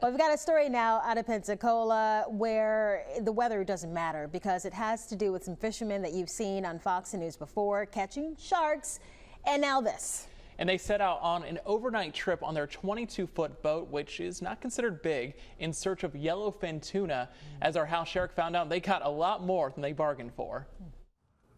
Well, we've got a story now out of Pensacola where the weather doesn't matter because it has to do with some fishermen that you've seen on Fox News before catching sharks, and now this. And they set out on an overnight trip on their 22-foot boat, which is not considered big, in search of yellowfin tuna. As our Hal Sherrick found out, they caught a lot more than they bargained for.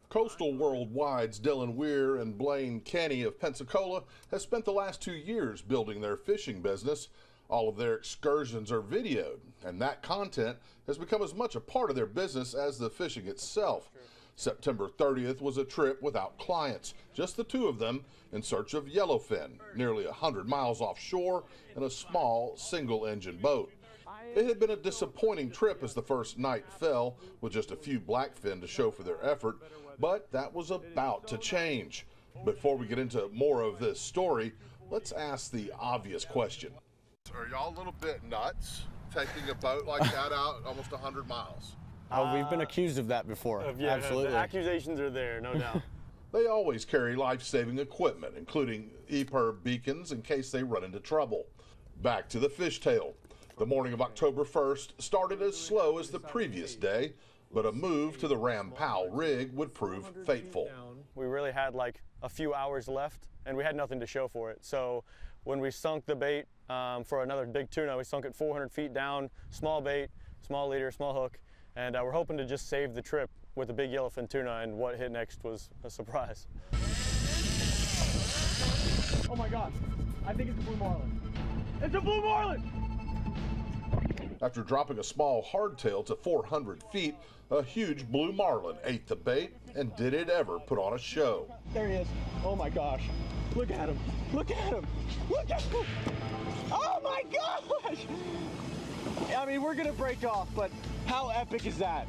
Coastal Worldwide's Dylan Weir and Blaine Kenny of Pensacola has spent the last 2 years building their fishing business. All of their excursions are videoed, and that content has become as much a part of their business as the fishing itself. September 30th was a trip without clients, just the two of them in search of yellowfin, nearly 100 miles offshore in a small single-engine boat. It had been a disappointing trip as the first night fell, with just a few blackfin to show for their effort, but that was about to change. Before we get into more of this story, let's ask the obvious question. Are y'all a little bit nuts taking a boat like that out almost 100 miles? We've been accused of that before. Yeah, absolutely. The accusations are there, no doubt. They always carry life-saving equipment, including EPIRB beacons in case they run into trouble. Back to the fishtail. The morning of October 1st started as slow as the previous day, but a move to the Ram Powell rig would prove fateful. We really had like a few hours left, and we had nothing to show for it. So when we sunk the bait for another big tuna, we sunk it 400 feet down, small bait, small leader, small hook, and we're hoping to just save the trip with a big yellowfin tuna, and what hit next was a surprise. Oh my God, I think it's a blue marlin. It's a blue marlin! After dropping a small hardtail to 400 feet, a huge blue marlin ate the bait, and did it ever put on a show. There he is. Oh my gosh. Look at him. Look at him. Look at him. Oh my gosh! I mean, we're gonna break off, but how epic is that?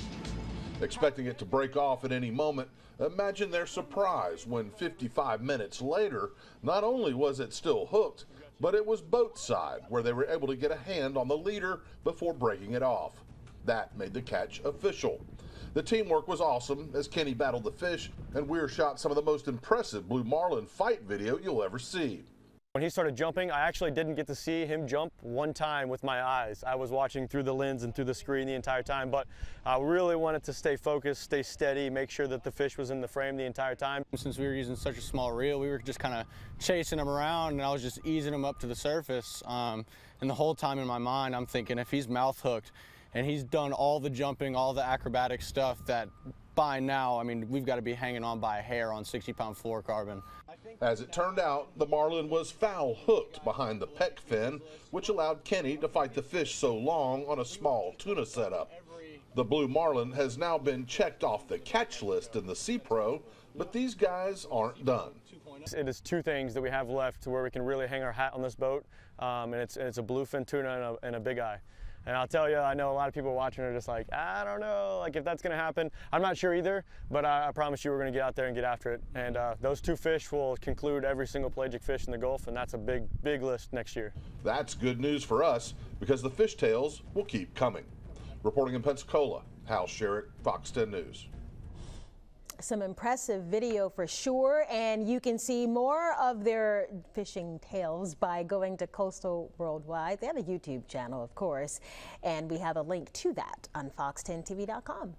Expecting it to break off at any moment, imagine their surprise when 55 minutes later, not only was it still hooked, but it was boat side, where they were able to get a hand on the leader before breaking it off. That made the catch official. The teamwork was awesome as Kenny battled the fish, and Weir shot some of the most impressive blue marlin fight video you'll ever see. When he started jumping, I actually didn't get to see him jump one time with my eyes. I was watching through the lens and through the screen the entire time, but I really wanted to stay focused, stay steady, make sure that the fish was in the frame the entire time. Since we were using such a small reel, we were just kind of chasing him around, and I was just easing him up to the surface. And the whole time in my mind, I'm thinking if he's mouth hooked and he's done all the jumping, all the acrobatic stuff, that by now, I mean, we've got to be hanging on by a hair on 60-pound fluorocarbon. As it turned out, the marlin was foul hooked behind the pec fin, which allowed Kenny to fight the fish so long on a small tuna setup. The blue marlin has now been checked off the catch list in the Sea Pro, but these guys aren't done. It is two things that we have left to where we can really hang our hat on this boat, and it's a bluefin tuna and a big eye. And I'll tell you, I know a lot of people watching are just like, I don't know, like if that's going to happen. I'm not sure either, but I promise you we're going to get out there and get after it. And those two fish will conclude every single pelagic fish in the Gulf, and that's a big, big list next year. That's good news for us because the fishtails will keep coming. Reporting in Pensacola, Hal Sherrick, Fox 10 News. Some impressive video for sure, and you can see more of their fishing tales by going to Coastal Worldwide. They have a YouTube channel, of course, and we have a link to that on fox10tv.com.